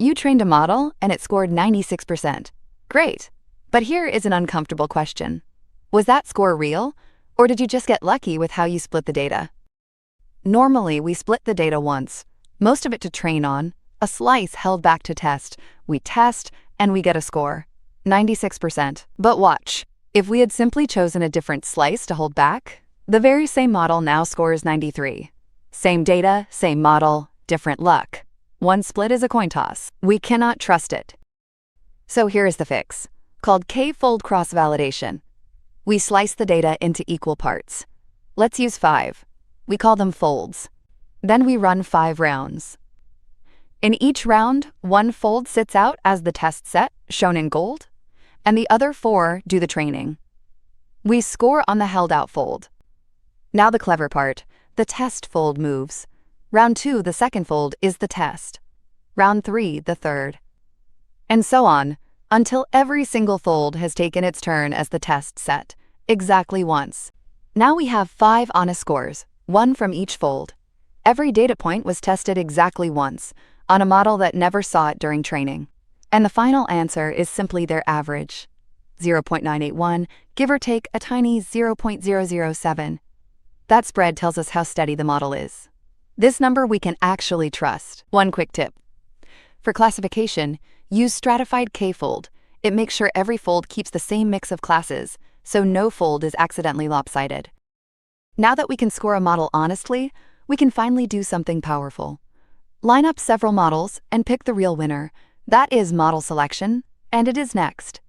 You trained a model and it scored 96%. Great. But here is an uncomfortable question. Was that score real, or did you just get lucky with how you split the data? Normally, we split the data once, most of it to train on, a slice held back to test. We test, and we get a score, 96%. But watch, if we had simply chosen a different slice to hold back, the very same model now scores 93. Same data, same model, different luck. One split is a coin toss. We cannot trust it. So here is the fix, called Kfold cross-validation. We slice the data into equal parts. Let's use 5. We call them folds. Then we run 5 rounds. In each round, one fold sits out as the test set, shown in gold, and the other 4 do the training. We score on the held-out fold. Now the clever part, the test fold moves. Round 2, the second fold, is the test. Round 3, the third. And so on, until every single fold has taken its turn as the test set, exactly once. Now we have 5 honest scores, 1 from each fold. Every data point was tested exactly once, on a model that never saw it during training. And the final answer is simply their average, 0.981, give or take a tiny 0.007. That spread tells us how steady the model is. This number we can actually trust. One quick tip. For classification, use stratified Kfold. It makes sure every fold keeps the same mix of classes, so no fold is accidentally lopsided. Now that we can score a model honestly, we can finally do something powerful. Line up several models and pick the real winner. That is model selection, and it is next.